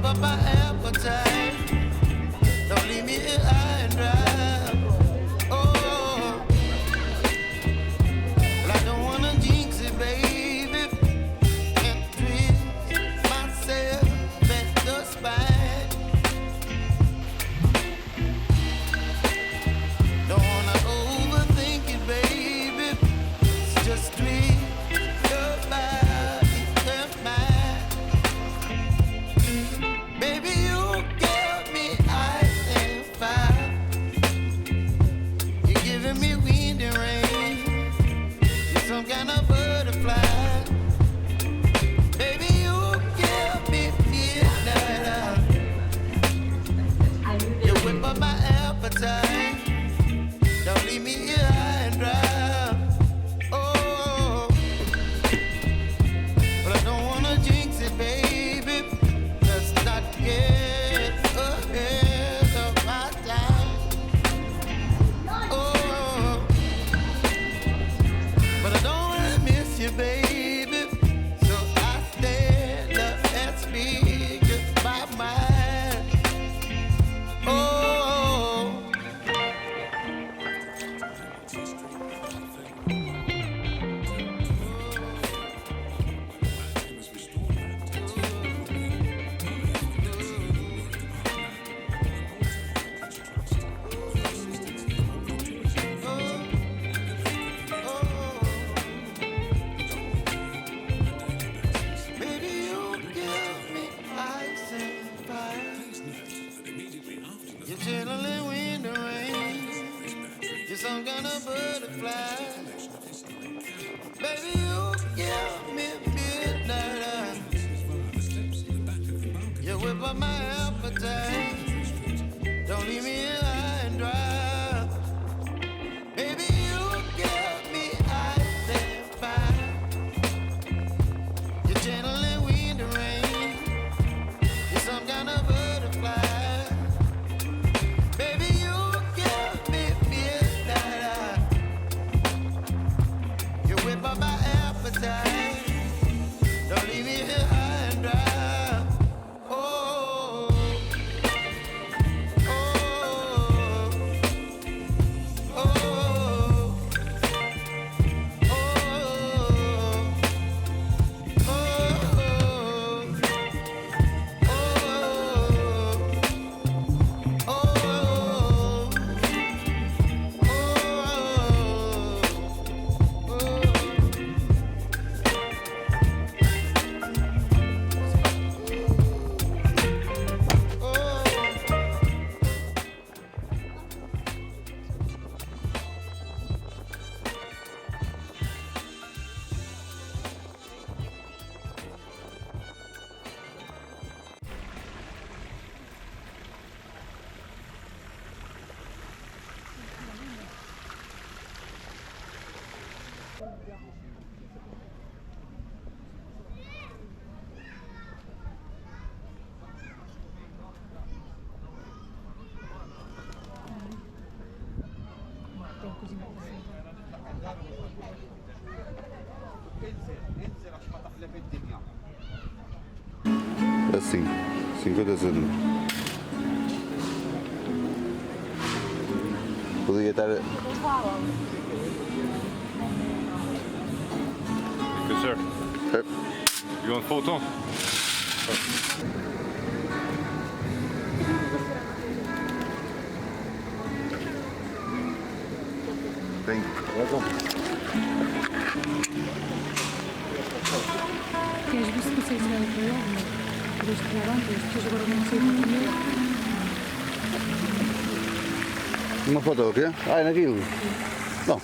up my appetite. Don't leave me here high and dry. Oh, well, I don't wanna jinx it, baby, and twist myself at the spine. Don't wanna overthink it, baby. It's just twist your body and mine. Baby, you give me ice and fire. You're giving me wind and rain. You're some kind of butterfly. Baby, you give me midnight. You whip up my appetite. Don't leave me here high and dry. Oh, but I don't wanna jinx it, baby. Let's not get ahead of my time. Oh, but I don't wanna miss you, baby. So I stand up and speak my mind. Oh. Baby, you give me ice and fire. You're chilling wind and rain. You're some kind of butterfly. Baby, you give me midnight. You whip up my appetite. Don't leave me here high and dry. Baby, you give me ice and fire. You're channeling wind and rain. You're some kind of butterfly. Baby, you give me midnight. You whip up my appetite. Don't leave me here high and dry. Oh, oh, oh, oh, Assim, 50 cêntimos. Podia estar. Good sir. Yep. You want a photo? Thank you. Welcome. Queres ver se consegues ver para ele? Queres tirar ontem, depois agora não sei o que é. Uma foto o quê? Ah, é naquilo? Não.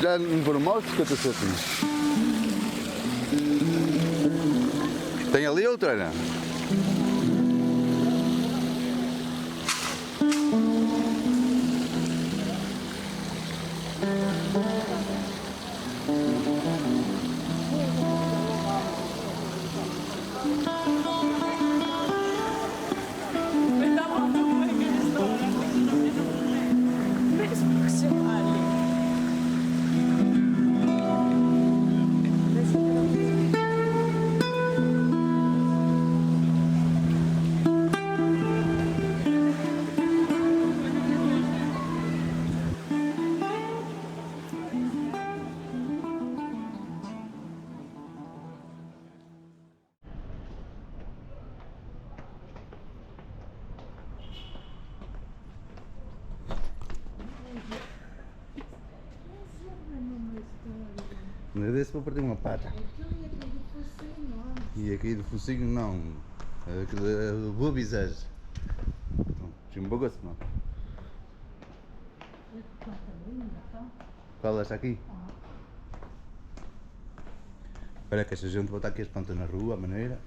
Já me foram maus 50 cêntimos. Tem ali outra, Ana? Desse vou perder uma pata. E aqui do focinho não. Vou avisar. Tinha um bagaço, não. Qual é esta aqui? Espera que esta gente botar aqui as plantas na rua, a maneira.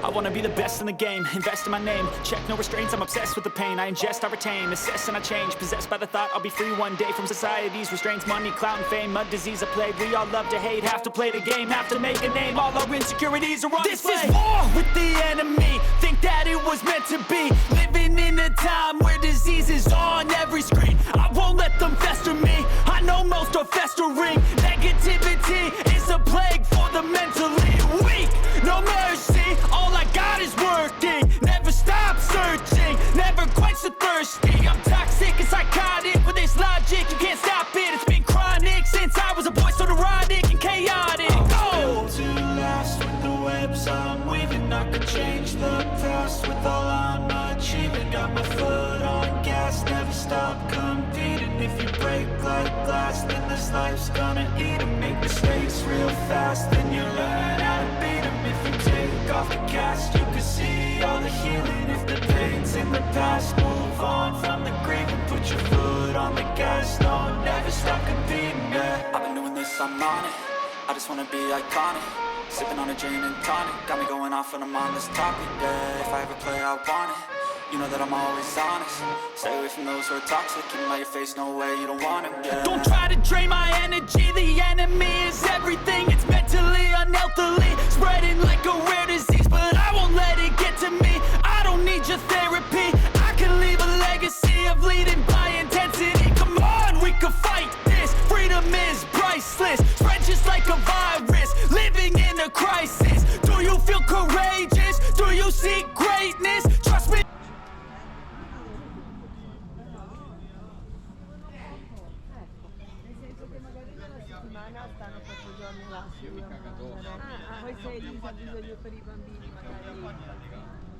I wanna be the best in the game, invest in my name. Check no restraints, I'm obsessed with the pain. I ingest, I retain, assess and I change. Possessed by the thought I'll be free one day from society's restraints. Money, clout and fame, a disease, a plague. We all love to hate, have to play the game, have to make a name. All our insecurities are on display. This is war with the enemy, think that it was meant to be. Living in a time where disease is on every screen. I won't let them fester me, I know most are festering. Negativity is a plague for the mentally weak. No mercy, all I got is working. Never stop searching, never quench the thirsty. I'm toxic and psychotic with this logic, you can't stop it. It's been chronic since I was a boy, so neurotic and chaotic. Built to last with the webs I'm weaving. I could change the past with all I'm achieving. Got my foot on gas, never stop competing. If you break like glass, then this life's gonna eat 'em. Make mistakes real fast, then you learn how to beat 'em. If you take off the cast, you can see all the healing. If the pain's in the past, move on from the grave and put your foot on the gas. No, never stop competing, yeah. I've been doing this, I'm on it. I just wanna be iconic. Sipping on a gin and tonic, got me going off when I'm on this topic, yeah. If I ever play, I want it. You know that I'm always honest. Stay away from those who are toxic. Keep 'em out your face, no way, you don't want it, yeah. Don't try to drain my energy. The enemy is everything. It's mentally, unhealthily, spreading like a rare disease. But I won't let it get to me. I don't need your therapy. I can leave a legacy of leading by intensity. Come on, we can fight this. Freedom is priceless. Spread just like a virus. Living in a crisis. Do you feel courageous? Do you seek greatness? Trust me. Stanno 4 giorni là, poi se Elisa ha bisogno per i bambini magari